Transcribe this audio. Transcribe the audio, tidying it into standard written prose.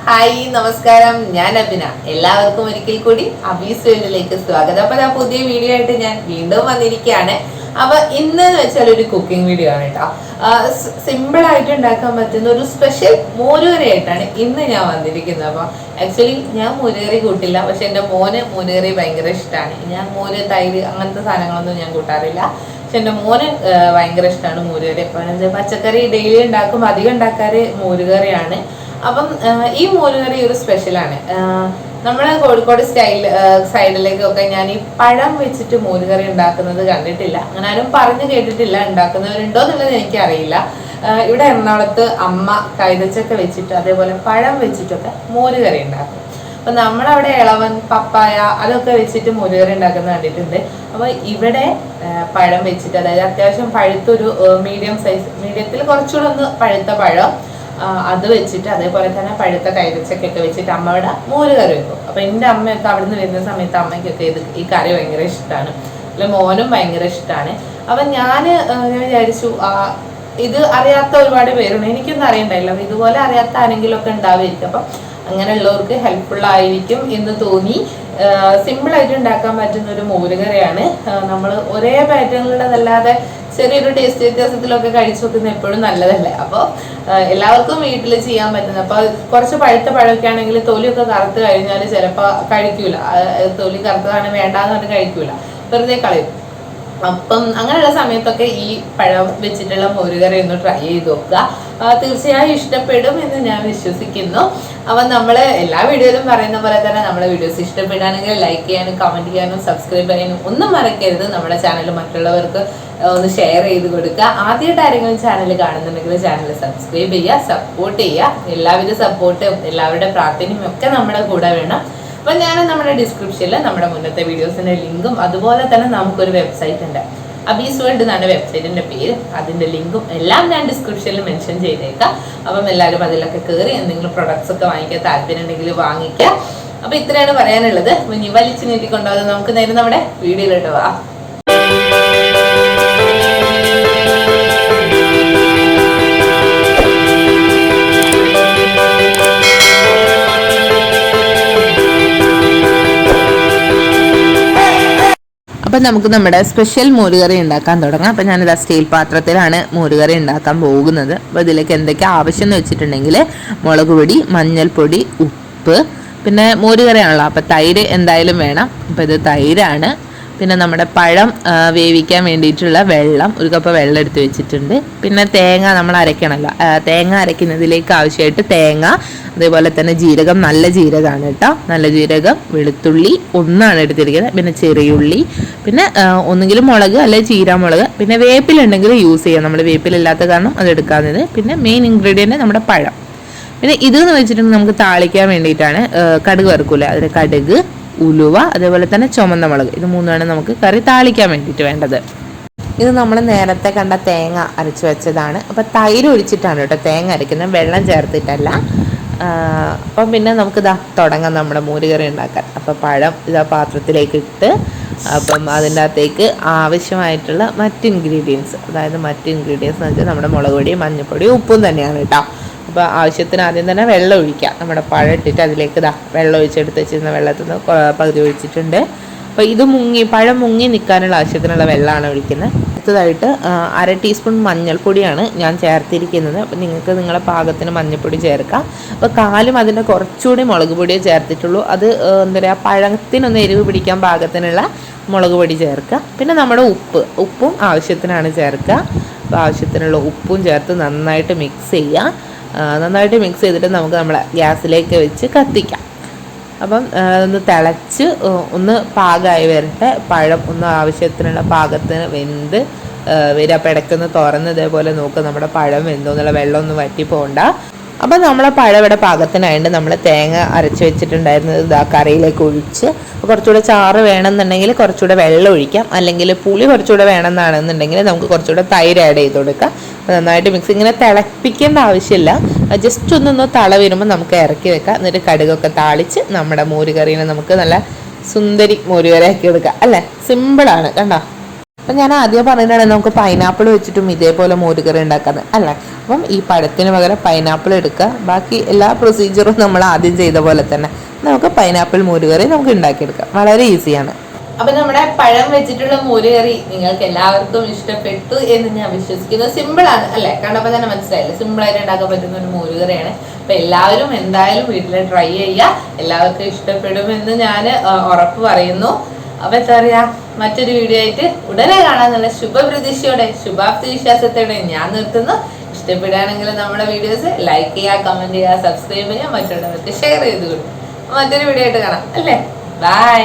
Hi നമസ്കാരം, ഞാൻ അഭിന. എല്ലാവർക്കും ഒരിക്കൽ കൂടി അബീസ് വേൾഡിലേക്ക് സ്വാഗതം. അപ്പൊ ഞാൻ പുതിയ വീഡിയോ ആയിട്ട് ഞാൻ വീണ്ടും വന്നിരിക്കുകയാണ്. അപ്പൊ ഇന്ന് വെച്ചാൽ ഒരു കുക്കിംഗ് വീഡിയോ ആണ് കേട്ടോ. സിമ്പിൾ ആയിട്ട് ഉണ്ടാക്കാൻ പറ്റുന്ന ഒരു സ്പെഷ്യൽ മോരുകറി ആയിട്ടാണ് ഇന്ന് ഞാൻ വന്നിരിക്കുന്നത്. അപ്പൊ ആക്ച്വലി ഞാൻ മോരുകറി കൂട്ടില്ല, പക്ഷെ എൻ്റെ മോന് മോരുകറി ഭയങ്കര ഇഷ്ടമാണ്. ഞാൻ മോര്, തൈര് അങ്ങനത്തെ സാധനങ്ങളൊന്നും ഞാൻ കൂട്ടാറില്ല. പക്ഷെ എൻ്റെ മോന് ഭയങ്കര ഇഷ്ടമാണ് മോരുകറി. അപ്പൊ പച്ചക്കറി ഡെയിലി ഉണ്ടാക്കുമ്പോൾ അധികം ഉണ്ടാക്കാറ് മോരുകറിയാണ്. അപ്പം ഈ മോരുകറി ഒരു സ്പെഷ്യലാണ്. നമ്മുടെ കോഴിക്കോട് സൈഡിലേക്കൊക്കെ ഞാൻ ഈ പഴം വെച്ചിട്ട് മോരുകറി ഉണ്ടാക്കുന്നത് കണ്ടിട്ടില്ല. അങ്ങനെ ആരും പറഞ്ഞു കേട്ടിട്ടില്ല. ഉണ്ടാക്കുന്നവരുണ്ടോ എന്നുള്ളത് എനിക്കറിയില്ല. ഇവിടെ എറണാകുളത്ത് അമ്മ കൈതച്ചക്ക വെച്ചിട്ട് അതേപോലെ പഴം വെച്ചിട്ടൊക്കെ മോരുകറി ഉണ്ടാക്കും. അപ്പൊ നമ്മളവിടെ ഇളവൻ, പപ്പായ അതൊക്കെ വെച്ചിട്ട് മോരുകറി ഉണ്ടാക്കുന്നത് കണ്ടിട്ടുണ്ട്. അപ്പൊ ഇവിടെ പഴം വെച്ചിട്ട്, അതായത് അത്യാവശ്യം പഴുത്തൊരു മീഡിയത്തിൽ കുറച്ചുകൂടെ ഒന്ന് പഴുത്ത പഴം അത് വെച്ചിട്ട്, അതേപോലെ തന്നെ പഴുത്ത കൈതച്ചക്കൊക്കെ വെച്ചിട്ട് അമ്മ ഇവിടെ മോരുകറി വെക്കും. അപ്പൊ എൻ്റെ അമ്മയൊക്കെ അവിടെ നിന്ന് വരുന്ന സമയത്ത് അമ്മയ്ക്കൊക്കെ ഈ കറി ഭയങ്കര ഇഷ്ടമാണ്. അല്ലെ മോനും ഭയങ്കര ഇഷ്ടമാണ്. അപ്പൊ ഞാൻ വിചാരിച്ചു ഇത് അറിയാത്ത ഒരുപാട് പേരുണ്ട്, എനിക്കൊന്നും അറിയണ്ടായില്ല. അപ്പൊ ഇതുപോലെ അറിയാത്ത ആരെങ്കിലും ഒക്കെ ഉണ്ടാവുമായിരിക്കും. അപ്പം അങ്ങനെയുള്ളവർക്ക് ഹെൽപ്ഫുൾ ആയിരിക്കും എന്ന് തോന്നി. സിമ്പിളായിട്ട് ഉണ്ടാക്കാൻ പറ്റുന്ന ഒരു മോരുകറിയാണ്. നമ്മൾ ഒരേ പാറ്റേണിലുള്ളതല്ലാതെ ചെറിയൊരു ടേസ്റ്റ് വ്യത്യാസത്തിലൊക്കെ കഴിച്ചു നോക്കുന്നത് എപ്പോഴും നല്ലതല്ലേ. അപ്പോൾ എല്ലാവർക്കും വീട്ടിൽ ചെയ്യാൻ പറ്റുന്നത്. അപ്പോൾ കുറച്ച് പഴുത്ത പഴമൊക്കെ ആണെങ്കിൽ തൊലിയൊക്കെ കറുത്ത് കഴിഞ്ഞാൽ ചിലപ്പോൾ കഴിക്കൂല. തൊലി കറുത്തതാണ് വേണ്ടാന്ന് പറഞ്ഞ് കഴിക്കൂല, വെറുതെ കളയും. അപ്പം അങ്ങനെയുള്ള സമയത്തൊക്കെ ഈ പഴം വെച്ചിട്ടുള്ള മോരുകറി ഒന്ന് ട്രൈ ചെയ്ത് നോക്കുക. തീർച്ചയായും ഇഷ്ടപ്പെടും എന്ന് ഞാൻ വിശ്വസിക്കുന്നു. അപ്പം നമ്മൾ എല്ലാ വീഡിയോയിലും പറയുന്ന പോലെ തന്നെ നമ്മുടെ വീഡിയോസ് ഇഷ്ടപ്പെടുകയാണെങ്കിൽ ലൈക്ക് ചെയ്യാനും കമൻറ്റ് ചെയ്യാനും സബ്സ്ക്രൈബ് ചെയ്യാനും ഒന്നും മറക്കരുത്. നമ്മുടെ ചാനൽ മറ്റുള്ളവർക്ക് ഒന്ന് ഷെയർ ചെയ്ത് കൊടുക്കുക. ആദ്യമായിട്ട് ആരെങ്കിലും ചാനൽ കാണുന്നുണ്ടെങ്കിൽ ചാനൽ സബ്സ്ക്രൈബ് ചെയ്യുക, സപ്പോർട്ട് ചെയ്യുക. എല്ലാവിധ സപ്പോർട്ടും എല്ലാവരുടെ പ്രാർത്ഥനയും ഒക്കെ നമ്മുടെ കൂടെ വേണം. അപ്പം ഞാൻ നമ്മുടെ ഡിസ്ക്രിപ്ഷനിൽ നമ്മുടെ മുന്നത്തെ വീഡിയോസിൻ്റെ ലിങ്കും അതുപോലെ തന്നെ നമുക്കൊരു വെബ്സൈറ്റ് ഉണ്ട്, അബീസ് വേൾഡ് എന്നാണ് വെബ്സൈറ്റിൻ്റെ പേര്. അതിൻ്റെ ലിങ്കും എല്ലാം ഞാൻ ഡിസ്ക്രിപ്ഷനിൽ മെൻഷൻ ചെയ്തേക്കാം. അപ്പം എല്ലാവരും അതിലൊക്കെ കയറി എന്തെങ്കിലും പ്രൊഡക്ട്സ് ഒക്കെ വാങ്ങിക്കാൻ താല്പര്യം ഉണ്ടെങ്കിൽ വാങ്ങിക്കുക. അപ്പം ഇത്രയാണ് പറയാനുള്ളത്. ഇനി വലിച്ചു നീട്ടിക്കൊണ്ടാകും നമുക്ക് നേരെ നമ്മുടെ വീഡിയോയിലോട്ട് പോവാം. അപ്പം നമുക്ക് നമ്മുടെ സ്പെഷ്യൽ മോരുകറി ഉണ്ടാക്കാൻ തുടങ്ങാം. അപ്പം ഞാനിത് സ്റ്റീൽ പാത്രത്തിലാണ് മോരുകറി ഉണ്ടാക്കാൻ പോകുന്നത്. അപ്പോൾ ഇതിലേക്ക് എന്തൊക്കെ ആവശ്യം എന്ന് വെച്ചിട്ടുണ്ടെങ്കിൽ മുളക് പൊടി, മഞ്ഞൾപ്പൊടി, ഉപ്പ്, പിന്നെ മോരുകറിയാണല്ലോ അപ്പോൾ തൈര് എന്തായാലും വേണം. അപ്പോൾ ഇത് തൈരാണ്. പിന്നെ നമ്മുടെ പഴം വേവിക്കാൻ വേണ്ടിയിട്ടുള്ള വെള്ളം, ഒരു കപ്പ് വെള്ളം എടുത്ത് വെച്ചിട്ടുണ്ട്. പിന്നെ തേങ്ങ നമ്മൾ അരയ്ക്കണമല്ലോ, തേങ്ങ അരയ്ക്കുന്നതിലേക്ക് ആവശ്യമായിട്ട് തേങ്ങ, അതേപോലെ തന്നെ ജീരകം, നല്ല ജീരകമാണ് കേട്ടോ, നല്ല ജീരകം, വെളുത്തുള്ളി ഒന്നാണ് എടുത്തിരിക്കുന്നത്, പിന്നെ ചെറിയുള്ളി, പിന്നെ ഒന്നുകിലും മുളക് അല്ലെങ്കിൽ ചീരാമുളക്, പിന്നെ വേപ്പിലുണ്ടെങ്കിൽ യൂസ് ചെയ്യാം. നമ്മൾ വേപ്പിലില്ലാത്ത കാരണം അത് എടുക്കാവുന്നത്. പിന്നെ മെയിൻ ഇൻഗ്രീഡിയൻറ്റ് നമ്മുടെ പഴം. പിന്നെ ഇതെന്ന് വെച്ചിട്ടുണ്ടെങ്കിൽ നമുക്ക് താളിക്കാൻ വേണ്ടിയിട്ടാണ് കടുക് വറുക്കൂല, അതിൽ കടുക്, ഉലുവ, അതേപോലെ തന്നെ ചുമന്ന മുളക്, ഇത് മൂന്നാണ് നമുക്ക് കറി താളിക്കാൻ വേണ്ടിയിട്ട് വേണ്ടത്. ഇത് നമ്മൾ നേരത്തെ കണ്ട തേങ്ങ അരച്ച് വെച്ചതാണ്. അപ്പോൾ തൈര് ഒഴിച്ചിട്ടാണ് കേട്ടോ തേങ്ങ അരയ്ക്കുന്നത്, വെള്ളം ചേർത്തിട്ടല്ല. അപ്പം പിന്നെ നമുക്കിതാ തുടങ്ങാം നമ്മുടെ മോരുകറി ഉണ്ടാക്കാൻ. അപ്പോൾ പഴം ഇതാ പാത്രത്തിലേക്ക് ഇട്ട്, അപ്പം അതിൻ്റെ അകത്തേക്ക് ആവശ്യമായിട്ടുള്ള മറ്റ് ഇൻഗ്രീഡിയൻസ്, അതായത് മറ്റ് ഇൻഗ്രീഡിയൻസ് എന്ന് വെച്ചാൽ നമ്മുടെ മുളക് പൊടി, മഞ്ഞൾപ്പൊടി, ഉപ്പും തന്നെയാണ് കേട്ടോ. അപ്പോൾ ആവശ്യത്തിന് ആദ്യം തന്നെ വെള്ളം ഒഴിക്കാം. നമ്മുടെ പഴം ഇട്ടിട്ട് അതിലേക്ക് വെള്ളം ഒഴിച്ചെടുത്ത് വെച്ചിരുന്ന വെള്ളത്തിൽ നിന്ന് പകുതി ഒഴിച്ചിട്ടുണ്ട്. അപ്പോൾ ഇത് പഴം മുങ്ങി നിൽക്കാനുള്ള ആവശ്യത്തിനുള്ള വെള്ളമാണ് ഒഴിക്കുന്നത്. അടുത്തതായിട്ട് 1/2 ടീസ്പൂൺ മഞ്ഞൾപ്പൊടിയാണ് ഞാൻ ചേർത്തിരിക്കുന്നത്. അപ്പോൾ നിങ്ങൾക്ക് നിങ്ങളുടെ പാകത്തിന് മഞ്ഞൾപ്പൊടി ചേർക്കാം. അപ്പോൾ കാലും അതിൻ്റെ കുറച്ചുകൂടി മുളക് പൊടിയേ ചേർത്തിട്ടുള്ളൂ. അത് എന്താ പറയുക, പഴത്തിനൊന്ന് എരിവ് പിടിക്കാൻ പാകത്തിനുള്ള മുളക് പൊടി ചേർക്കുക. പിന്നെ നമ്മുടെ ഉപ്പും ആവശ്യത്തിനാണ് ചേർക്കുക. അപ്പോൾ ആവശ്യത്തിനുള്ള ഉപ്പും ചേർത്ത് നന്നായിട്ട് മിക്സ് ചെയ്യുക. നന്നായിട്ട് മിക്സ് ചെയ്തിട്ട് നമുക്ക് നമ്മളെ ഗ്യാസിലേക്ക് വെച്ച് കത്തിക്കാം. അപ്പം ഒന്ന് തിളച്ച് ഒന്ന് പാകമായി വരട്ടെ. പഴം ഒന്ന് ആവശ്യത്തിനുള്ള പാകത്തിന് വെന്ത് വരിക. അപ്പം ഇടയ്ക്കൊന്ന് തുറന്ന് ഇതേപോലെ നോക്കുക നമ്മുടെ പഴം വെന്തോ എന്നുള്ള വെള്ളം ഒന്നും വറ്റി പോകണ്ട. അപ്പം നമ്മളെ പഴം ഇവിടെ പാകത്തിനായിട്ട് നമ്മൾ തേങ്ങ അരച്ച് വെച്ചിട്ടുണ്ടായിരുന്നത് ഇതാ കറിയിലേക്ക് ഒഴിച്ച്, കുറച്ചുകൂടെ ചാറ് വേണമെന്നുണ്ടെങ്കിൽ കുറച്ചുകൂടെ വെള്ളം ഒഴിക്കാം, അല്ലെങ്കിൽ പുളി കുറച്ചുകൂടെ വേണമെന്നാണെന്നുണ്ടെങ്കിൽ നമുക്ക് കുറച്ചുകൂടെ തൈര് ആഡ് ചെയ്ത് കൊടുക്കാം. നന്നായിട്ട് മിക്സ്, ഇങ്ങനെ തിളപ്പിക്കേണ്ട ആവശ്യമില്ല, ജസ്റ്റ് ഒന്നൊന്ന് തള വരുമ്പോൾ നമുക്ക് ഇറക്കി വെക്കാം. എന്നിട്ട് കടുകൊക്കെ താളിച്ച് നമ്മുടെ മോരുകറീനെ നമുക്ക് നല്ല സുന്ദരി മോരുകറി ആക്കി എടുക്കാം അല്ലേ. സിമ്പിളാണ് കണ്ടോ. അപ്പം ഞാൻ ആദ്യം പറഞ്ഞിട്ടാണ് നമുക്ക് പൈനാപ്പിൾ വെച്ചിട്ടും ഇതേപോലെ മോരുകറി ഉണ്ടാക്കുന്നത് അല്ലേ. അപ്പം ഈ പഴത്തിന് പകരം പൈനാപ്പിൾ എടുക്കുക. ബാക്കി എല്ലാ പ്രൊസീജിയറും നമ്മൾ ആദ്യം ചെയ്ത പോലെ തന്നെ നമുക്ക് പൈനാപ്പിൾ മോരുകറി നമുക്ക് ഉണ്ടാക്കിയെടുക്കാം. വളരെ ഈസിയാണ്. അപ്പൊ നമ്മുടെ പഴം വെച്ചിട്ടുള്ള മോരുകറി നിങ്ങൾക്ക് എല്ലാവർക്കും ഇഷ്ടപ്പെട്ടു എന്ന് ഞാൻ വിശ്വസിക്കുന്നു. സിമ്പിൾ ആണ് അല്ലെ, കണ്ടപ്പോൾ തന്നെ മനസ്സിലായില്ലേ, സിമ്പിൾ ആയിട്ട് ഉണ്ടാക്കാൻ പറ്റുന്ന ഒരു മോരുകറിയാണ്. അപ്പൊ എല്ലാവരും എന്തായാലും വീട്ടിൽ ട്രൈ ചെയ്യുക. എല്ലാവർക്കും ഇഷ്ടപ്പെടുമെന്ന് ഞാൻ ഉറപ്പ് പറയുന്നു. അപ്പൊ എന്താ പറയാ, മറ്റൊരു വീഡിയോ ആയിട്ട് ഉടനെ കാണാന്നുള്ള ശുഭപ്രതീക്ഷയോടെ ശുഭാപ്തി വിശ്വാസത്തോടെ ഞാൻ നിർത്തുന്നു. ഇഷ്ടപ്പെടുകയാണെങ്കിൽ നമ്മുടെ വീഡിയോസ് ലൈക്ക് ചെയ്യുക, കമന്റ് ചെയ്യുക, സബ്സ്ക്രൈബ് ചെയ്യുക, മറ്റുള്ളവർക്ക് ഷെയർ ചെയ്ത് കൊടുക്കും. മറ്റൊരു വീഡിയോ ആയിട്ട് കാണാം അല്ലേ. ബൈ.